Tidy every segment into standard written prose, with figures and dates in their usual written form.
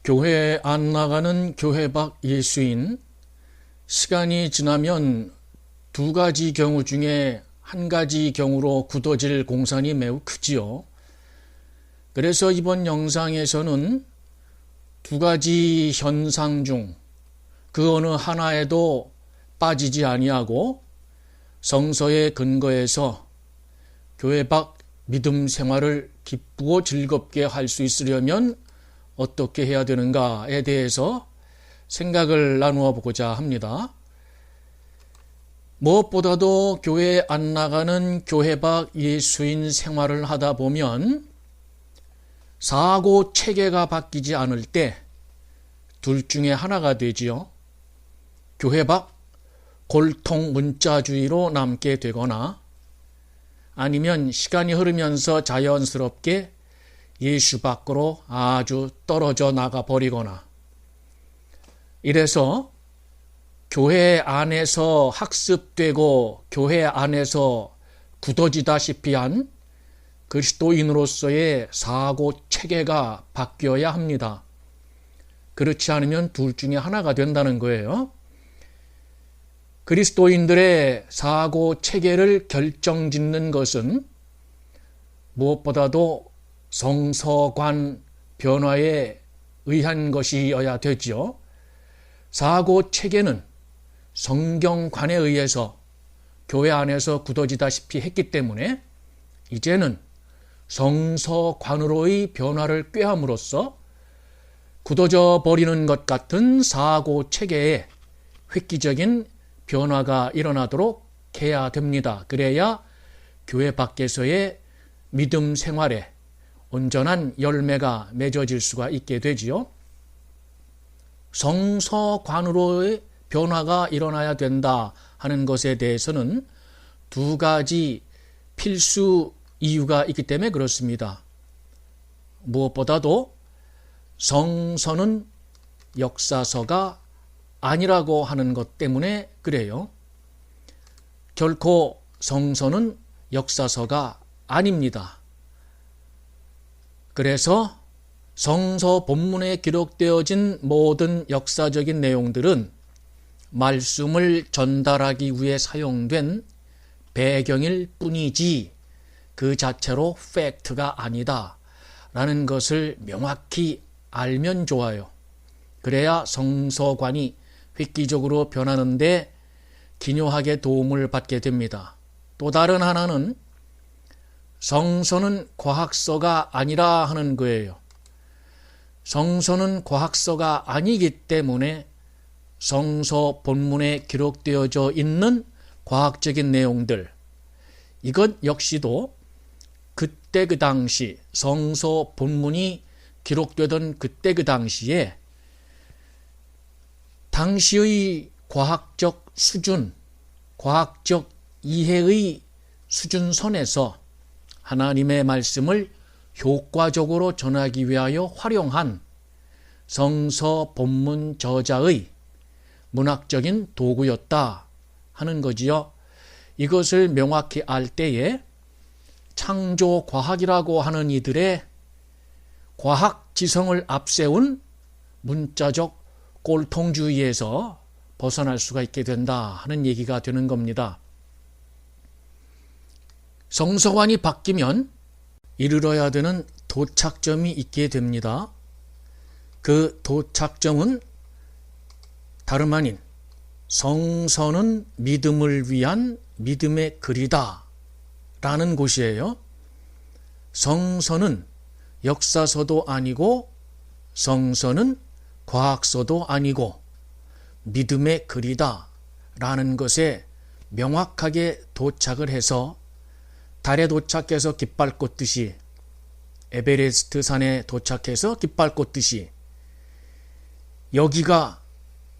교회에 안 나가는 교회 밖 예수인, 시간이 지나면 두 가지 경우 중에 한 가지 경우로 굳어질 공산이 매우 크지요. 그래서 이번 영상에서는 두 가지 현상 중 그 어느 하나에도 빠지지 아니하고 성서의 근거에서 교회 밖 믿음 생활을 기쁘고 즐겁게 할 수 있으려면 어떻게 해야 되는가에 대해서 생각을 나누어 보고자 합니다. 무엇보다도 교회에 안 나가는 교회 밖 예수인 생활을 하다 보면 사고 체계가 바뀌지 않을 때 둘 중에 하나가 되지요. 교회 밖 골통 문자주의로 남게 되거나 아니면 시간이 흐르면서 자연스럽게 예수 밖으로 아주 떨어져 나가 버리거나, 이래서 교회 안에서 학습되고 교회 안에서 굳어지다시피 한 그리스도인으로서의 사고 체계가 바뀌어야 합니다. 그렇지 않으면 둘 중에 하나가 된다는 거예요. 그리스도인들의 사고 체계를 결정짓는 것은 무엇보다도 성서관 변화에 의한 것이어야 되지요. 사고 체계는 성경관에 의해서 교회 안에서 굳어지다시피 했기 때문에 이제는 성서관으로의 변화를 꾀함으로써 굳어져 버리는 것 같은 사고 체계에 획기적인 변화가 일어나도록 해야 됩니다. 그래야 교회 밖에서의 믿음 생활에 온전한 열매가 맺어질 수가 있게 되지요. 성서관으로의 변화가 일어나야 된다 하는 것에 대해서는 두 가지 필수 이유가 있기 때문에 그렇습니다. 무엇보다도 성서는 역사서가 아니라고 하는 것 때문에 그래요. 결코 성서는 역사서가 아닙니다. 그래서 성서 본문에 기록되어진 모든 역사적인 내용들은 말씀을 전달하기 위해 사용된 배경일 뿐이지 그 자체로 팩트가 아니다 라는 것을 명확히 알면 좋아요. 그래야 성서관이 획기적으로 변하는데 기묘하게 도움을 받게 됩니다. 또 다른 하나는 성서는 과학서가 아니라 하는 거예요. 성서는 과학서가 아니기 때문에 성서 본문에 기록되어져 있는 과학적인 내용들, 이것 역시도 그때 그 당시 성서 본문이 기록되던 그때 그 당시에 당시의 과학적 수준, 과학적 이해의 수준선에서 하나님의 말씀을 효과적으로 전하기 위하여 활용한 성서 본문 저자의 문학적인 도구였다 하는 거지요. 이것을 명확히 알 때에 창조과학이라고 하는 이들의 과학지성을 앞세운 문자적 꼴통주의에서 벗어날 수가 있게 된다 하는 얘기가 되는 겁니다. 성서관이 바뀌면 이르러야 되는 도착점이 있게 됩니다. 그 도착점은 다름 아닌 성서는 믿음을 위한 믿음의 글이다 라는 곳이에요. 성서는 역사서도 아니고 성서는 과학서도 아니고 믿음의 글이다 라는 것에 명확하게 도착을 해서 달에 도착해서 깃발 꽂듯이, 에베레스트 산에 도착해서 깃발 꽂듯이 여기가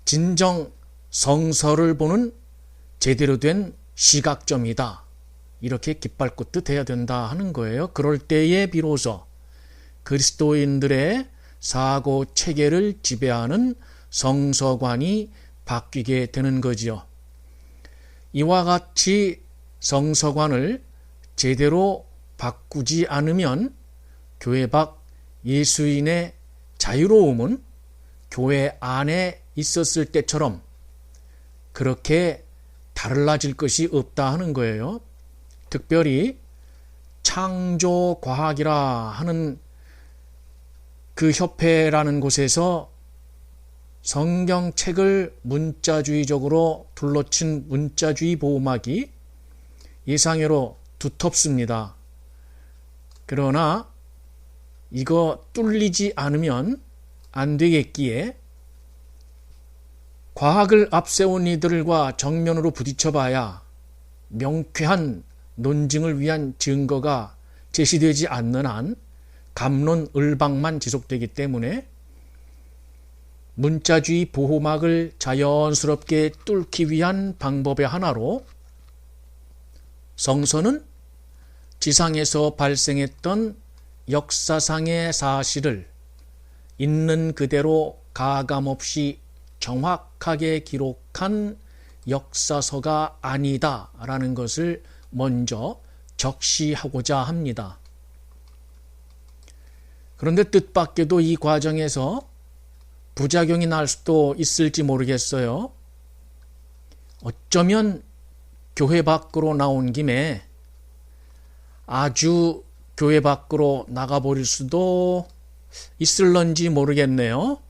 진정 성서를 보는 제대로 된 시각점이다, 이렇게 깃발 꽂듯 해야 된다 하는 거예요. 그럴 때에 비로소 그리스도인들의 사고 체계를 지배하는 성서관이 바뀌게 되는 거지요. 이와 같이 성서관을 제대로 바꾸지 않으면 교회 밖 예수인의 자유로움은 교회 안에 있었을 때처럼 그렇게 달라질 것이 없다 하는 거예요. 특별히 창조과학이라 하는 그 협회라는 곳에서 성경책을 문자주의적으로 둘러친 문자주의 보호막이 예상외로 두텁습니다. 그러나 이거 뚫리지 않으면 안 되겠기에 과학을 앞세운 이들과 정면으로 부딪혀봐야 명쾌한 논증을 위한 증거가 제시되지 않는 한 갑론을박만 지속되기 때문에 문자주의 보호막을 자연스럽게 뚫기 위한 방법의 하나로 성서는 지상에서 발생했던 역사상의 사실을 있는 그대로 가감없이 정확하게 기록한 역사서가 아니다라는 것을 먼저 적시하고자 합니다. 그런데 뜻밖에도 이 과정에서 부작용이 날 수도 있을지 모르겠어요. 어쩌면 교회 밖으로 나온 김에 아주 교회 밖으로 나가버릴 수도 있을런지 모르겠네요.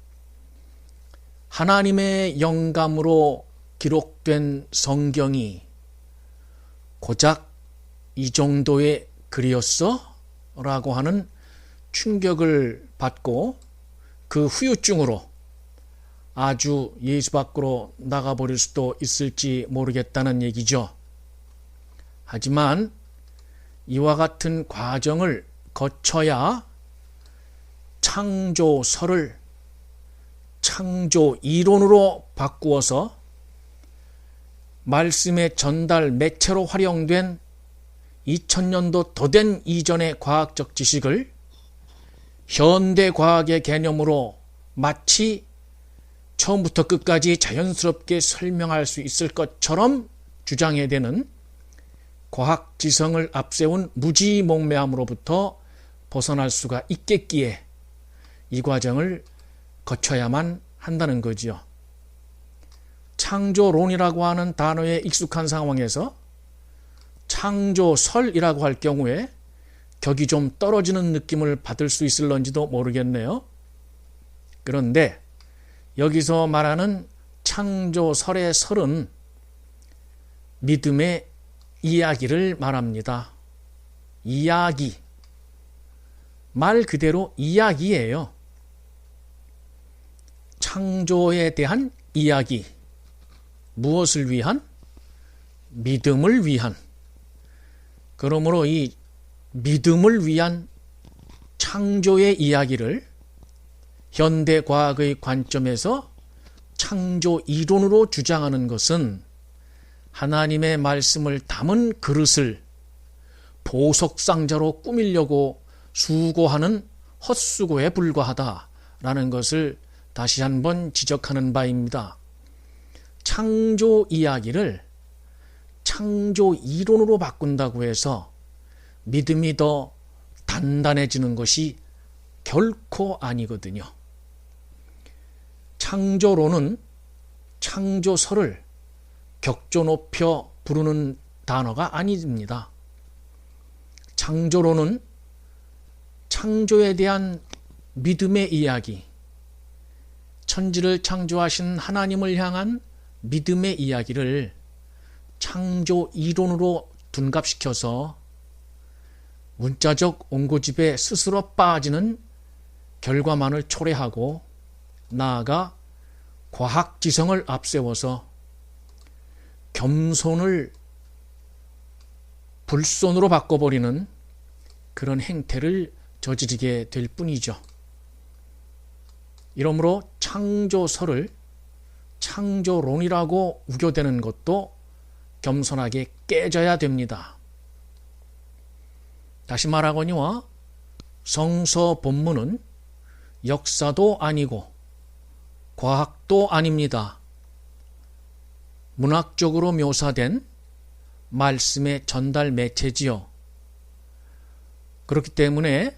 하나님의 영감으로 기록된 성경이 고작 이 정도의 글이었어? 라고 하는 충격을 받고 그 후유증으로 아주 예수 밖으로 나가버릴 수도 있을지 모르겠다는 얘기죠. 하지만 이와 같은 과정을 거쳐야 창조설을 창조 이론으로 바꾸어서 말씀의 전달 매체로 활용된 2000년도 더 된 이전의 과학적 지식을 현대 과학의 개념으로 마치 처음부터 끝까지 자연스럽게 설명할 수 있을 것처럼 주장해야 되는 과학지성을 앞세운 무지몽매함으로부터 벗어날 수가 있겠기에 이 과정을 거쳐야만 한다는 거지요. 창조론이라고 하는 단어에 익숙한 상황에서 창조설이라고 할 경우에 격이 좀 떨어지는 느낌을 받을 수 있을런지도 모르겠네요. 그런데 여기서 말하는 창조설의 설은 믿음의 이야기를 말합니다. 이야기. 말 그대로 이야기예요. 창조에 대한 이야기. 무엇을 위한? 믿음을 위한. 그러므로 이 믿음을 위한 창조의 이야기를 현대 과학의 관점에서 창조 이론으로 주장하는 것은 하나님의 말씀을 담은 그릇을 보석상자로 꾸미려고 수고하는 헛수고에 불과하다라는 것을 다시 한번 지적하는 바입니다. 창조 이야기를 창조 이론으로 바꾼다고 해서 믿음이 더 단단해지는 것이 결코 아니거든요. 창조론은 창조설을 격조 높여 부르는 단어가 아닙니다. 창조론은 창조에 대한 믿음의 이야기, 천지를 창조하신 하나님을 향한 믿음의 이야기를 창조 이론으로 둔갑시켜서 문자적 옹고집에 스스로 빠지는 결과만을 초래하고 나아가 과학지성을 앞세워서 겸손을 불손으로 바꿔버리는 그런 행태를 저지르게 될 뿐이죠. 이러므로 창조설을 창조론이라고 우겨대는 것도 겸손하게 깨져야 됩니다. 다시 말하거니와 성서 본문은 역사도 아니고 과학도 아닙니다. 문학적으로 묘사된 말씀의 전달 매체지요. 그렇기 때문에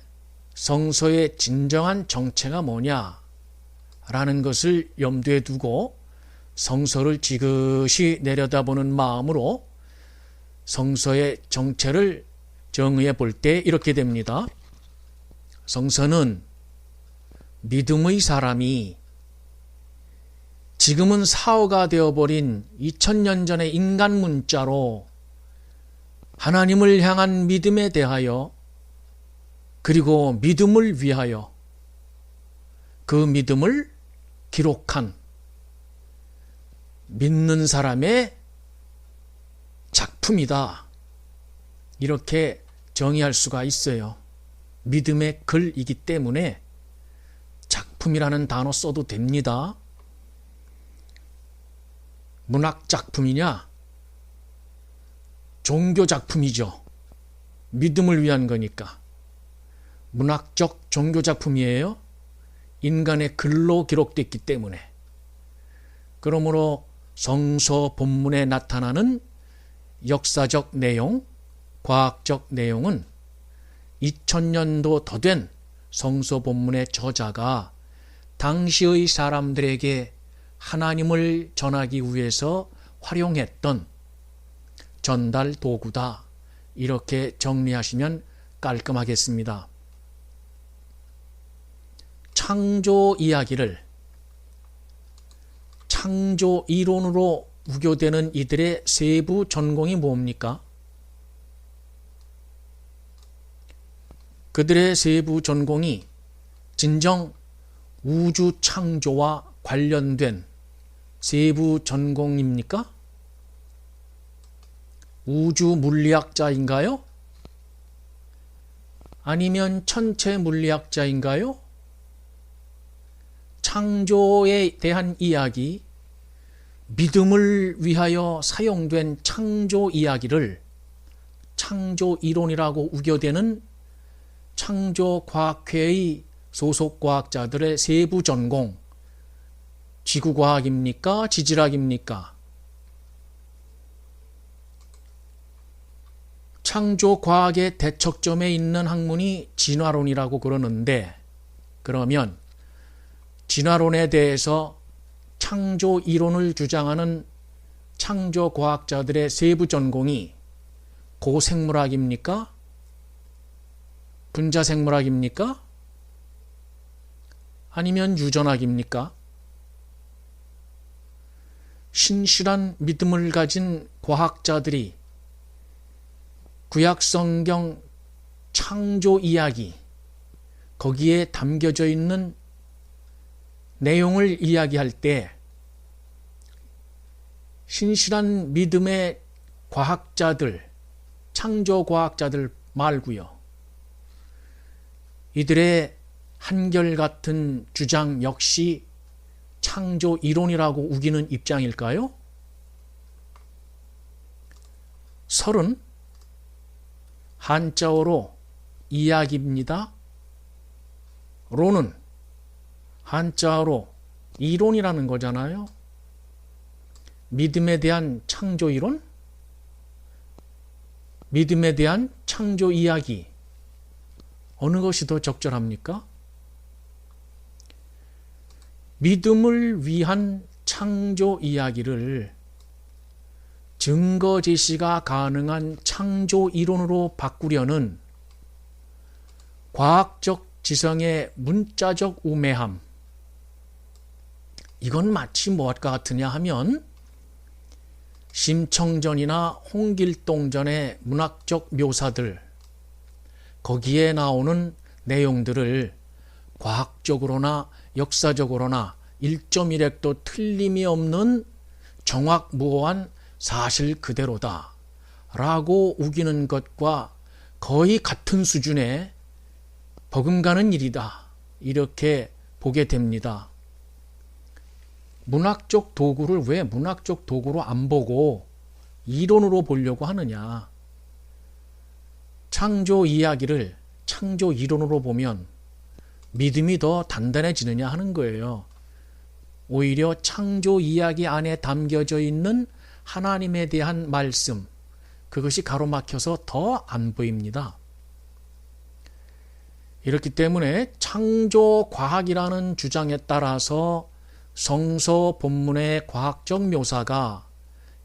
성서의 진정한 정체가 뭐냐? 라는 것을 염두에 두고 성서를 지그시 내려다보는 마음으로 성서의 정체를 정의해 볼 때 이렇게 됩니다. 성서는 믿음의 사람이 지금은 사어가 되어버린 2000년 전의 인간 문자로 하나님을 향한 믿음에 대하여 그리고 믿음을 위하여 그 믿음을 기록한 믿는 사람의 작품이다. 이렇게 정의할 수가 있어요. 믿음의 글이기 때문에 작품이라는 단어 써도 됩니다. 문학 작품이냐? 종교 작품이죠. 믿음을 위한 거니까. 문학적 종교 작품이에요. 인간의 글로 기록됐기 때문에. 그러므로 성서 본문에 나타나는 역사적 내용, 과학적 내용은 2000년도 더 된 성서 본문의 저자가 당시의 사람들에게 하나님을 전하기 위해서 활용했던 전달 도구다. 이렇게 정리하시면 깔끔하겠습니다. 창조 이야기를 창조 이론으로 우겨대는 이들의 세부 전공이 뭡니까? 그들의 세부 전공이 진정 우주 창조와 관련된 세부 전공입니까? 우주 물리학자인가요? 아니면 천체 물리학자인가요? 창조에 대한 이야기, 믿음을 위하여 사용된 창조 이야기를 창조 이론이라고 우겨대는 창조과학회의 소속 과학자들의 세부 전공, 지구과학입니까? 지질학입니까? 창조과학의 대척점에 있는 학문이 진화론이라고 그러는데, 그러면 진화론에 대해서 창조 이론을 주장하는 창조과학자들의 세부 전공이 고생물학입니까? 분자생물학입니까? 아니면 유전학입니까? 신실한 믿음을 가진 과학자들이 구약성경 창조 이야기, 거기에 담겨져 있는 내용을 이야기할 때 신실한 믿음의 과학자들, 창조과학자들 말고요. 이들의 한결같은 주장 역시 창조 이론이라고 우기는 입장일까요? 설은 한자어로 이야기입니다. 론은 한자어로 이론이라는 거잖아요. 믿음에 대한 창조 이론? 믿음에 대한 창조 이야기. 어느 것이 더 적절합니까? 믿음을 위한 창조 이야기를 증거 제시가 가능한 창조 이론으로 바꾸려는 과학적 지성의 문자적 우매함. 이건 마치 무엇과 같으냐 하면 심청전이나 홍길동전의 문학적 묘사들, 거기에 나오는 내용들을 과학적으로나 역사적으로나 1.1획도 틀림이 없는 정확무오한 사실 그대로다 라고 우기는 것과 거의 같은 수준의 버금가는 일이다. 이렇게 보게 됩니다. 문학적 도구를 왜 문학적 도구로 안 보고 이론으로 보려고 하느냐. 창조 이야기를 창조 이론으로 보면 믿음이 더 단단해지느냐 하는 거예요. 오히려 창조 이야기 안에 담겨져 있는 하나님에 대한 말씀, 그것이 가로막혀서 더 안 보입니다. 이렇기 때문에 창조과학이라는 주장에 따라서 성서 본문의 과학적 묘사가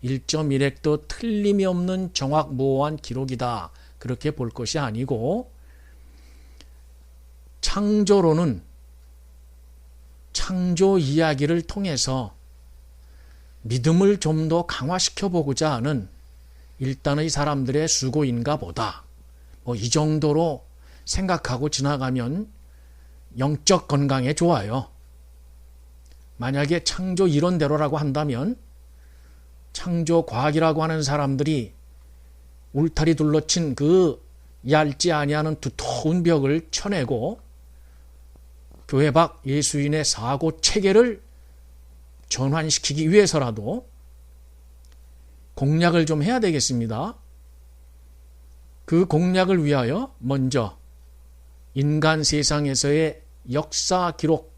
1.1획도 틀림이 없는 정확무오한 기록이다. 그렇게 볼 것이 아니고, 창조론은 창조 이야기를 통해서 믿음을 좀 더 강화시켜 보고자 하는 일단의 사람들의 수고인가 보다. 이 정도로 생각하고 지나가면 영적 건강에 좋아요. 만약에 창조 이론대로라고 한다면 창조 과학이라고 하는 사람들이 울타리 둘러친 그 얇지 아니하는 두터운 벽을 쳐내고 교회 밖 예수인의 사고 체계를 전환시키기 위해서라도 공략을 좀 해야 되겠습니다. 그 공략을 위하여 먼저 인간 세상에서의 역사 기록,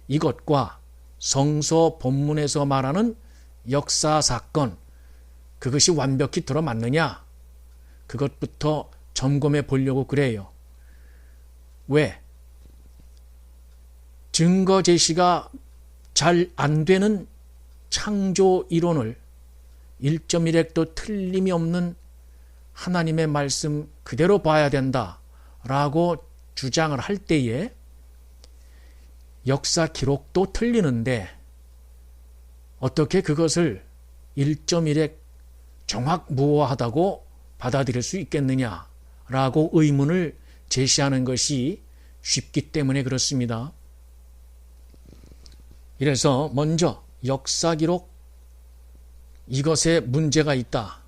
이것과 성서 본문에서 말하는 역사 사건, 그것이 완벽히 들어맞느냐? 그것부터 점검해 보려고 그래요. 왜? 증거 제시가 잘 안 되는 창조 이론을 1.1획도 틀림이 없는 하나님의 말씀 그대로 봐야 된다라고 주장을 할 때에 역사 기록도 틀리는데 어떻게 그것을 1.1획 정확무오하다고 받아들일 수 있겠느냐라고 의문을 제시하는 것이 쉽기 때문에 그렇습니다. 이래서 먼저 역사 기록, 이것에 문제가 있다.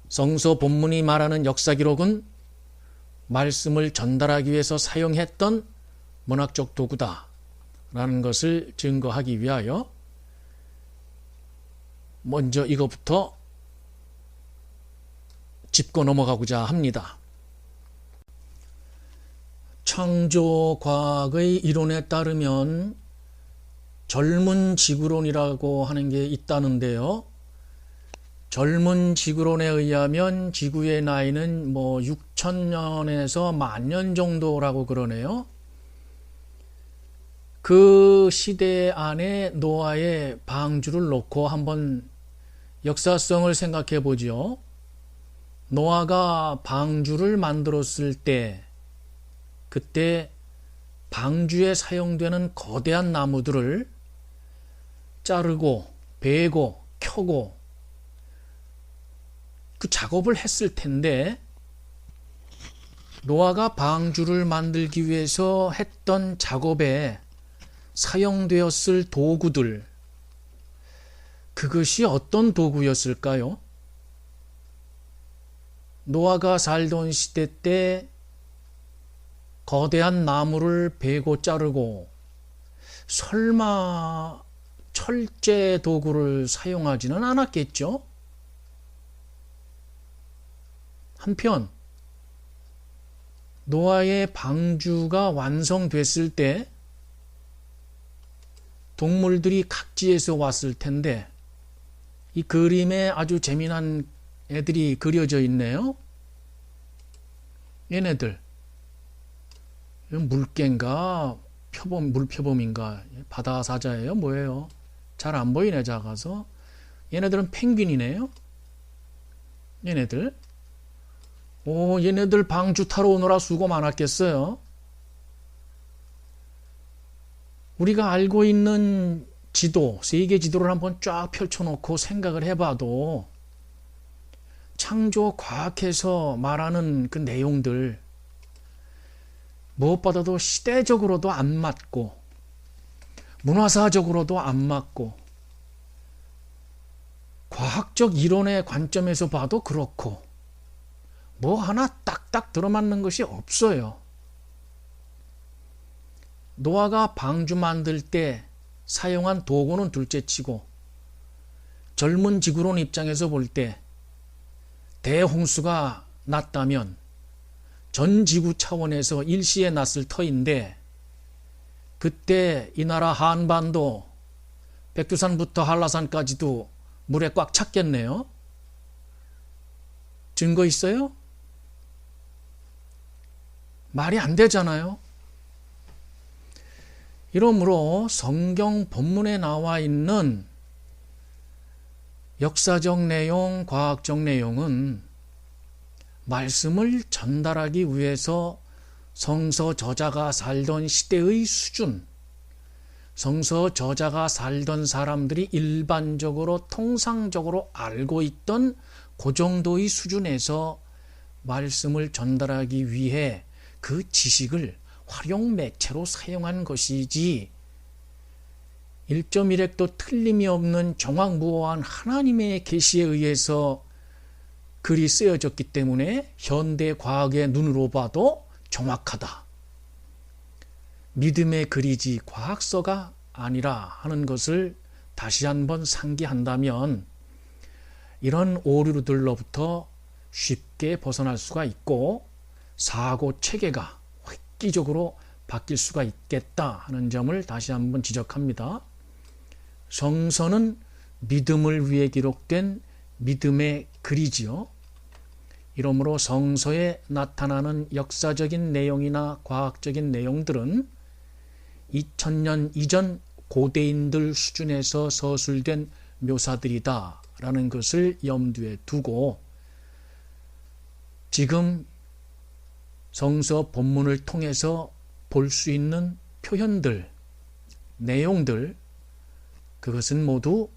성서 본문이 말하는 역사 기록은 말씀을 전달하기 위해서 사용했던 문학적 도구다 라는 것을 증거하기 위하여 먼저 이것부터 짚고 넘어가고자 합니다. 창조과학의 이론에 따르면 젊은 지구론이라고 하는 게 있다는데요. 젊은 지구론에 의하면 지구의 나이는 6천년에서 10,000년 정도라고 그러네요. 그 시대 안에 노아의 방주를 놓고 한번 역사성을 생각해 보죠. 노아가 방주를 만들었을 때 그때 방주에 사용되는 거대한 나무들을 자르고 베고 켜고 그 작업을 했을 텐데 노아가 방주를 만들기 위해서 했던 작업에 사용되었을 도구들, 그것이 어떤 도구였을까요? 노아가 살던 시대 때 거대한 나무를 베고 자르고 설마 철제 도구를 사용하지는 않았겠죠? 한편 노아의 방주가 완성됐을 때 동물들이 각지에서 왔을 텐데 이 그림에 아주 재미난 애들이 그려져 있네요. 얘네들 물개인가 물표범인가 바다 사자예요? 뭐예요? 잘 안 보이네 작아서. 얘네들은 펭귄이네요. 얘네들 얘네들 방주 타러 오느라 수고 많았겠어요. 우리가 알고 있는 지도, 세계 지도를 한번 쫙 펼쳐놓고 생각을 해봐도 창조 과학에서 말하는 그 내용들 무엇보다도 시대적으로도 안 맞고 문화사적으로도 안 맞고 과학적 이론의 관점에서 봐도 그렇고 뭐 하나 딱딱 들어맞는 것이 없어요. 노아가 방주 만들 때 사용한 도구는 둘째치고 젊은 지구론 입장에서 볼 때 대홍수가 났다면 전 지구 차원에서 일시에 났을 터인데 그때 이 나라 한반도 백두산부터 한라산까지도 물에 꽉 찼겠네요. 증거 있어요? 말이 안 되잖아요. 이러므로 성경 본문에 나와 있는 역사적 내용, 과학적 내용은 말씀을 전달하기 위해서 성서 저자가 살던 시대의 수준, 성서 저자가 살던 사람들이 일반적으로 통상적으로 알고 있던 그 정도의 수준에서 말씀을 전달하기 위해 그 지식을 활용 매체로 사용한 것이지 1.1획도 틀림이 없는 정확무오한 하나님의 계시에 의해서 글이 쓰여졌기 때문에 현대 과학의 눈으로 봐도 정확하다. 믿음의 글이지 과학서가 아니라 하는 것을 다시 한번 상기한다면 이런 오류들로부터 쉽게 벗어날 수가 있고 사고 체계가 획기적으로 바뀔 수가 있겠다 하는 점을 다시 한번 지적합니다. 성서는 믿음을 위해 기록된 믿음의 글이지요. 이러므로 성서에 나타나는 역사적인 내용이나 과학적인 내용들은 2000년 이전 고대인들 수준에서 서술된 묘사들이다 라는 것을 염두에 두고 지금 성서 본문을 통해서 볼 수 있는 표현들, 내용들, 그것은 모두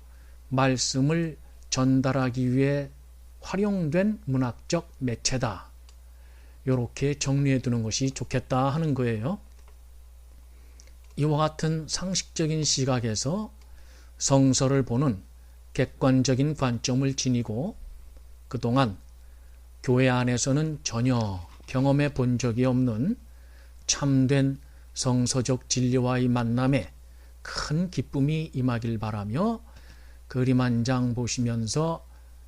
말씀을 전달하기 위해 활용된 문학적 매체다. 이렇게 정리해 두는 것이 좋겠다 하는 거예요. 이와 같은 상식적인 시각에서 성서를 보는 객관적인 관점을 지니고 그동안 교회 안에서는 전혀 경험해 본 적이 없는 참된 성서적 진리와의 만남에 큰 기쁨이 임하길 바라며 그림 한 장 보시면서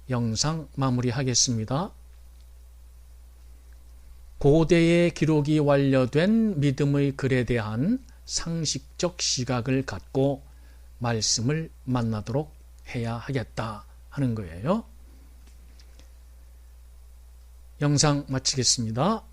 영상 마무리하겠습니다. 고대의 기록이 완료된 믿음의 글에 대한 상식적 시각을 갖고 말씀을 만나도록 해야 하겠다 하는 거예요. 영상 마치겠습니다.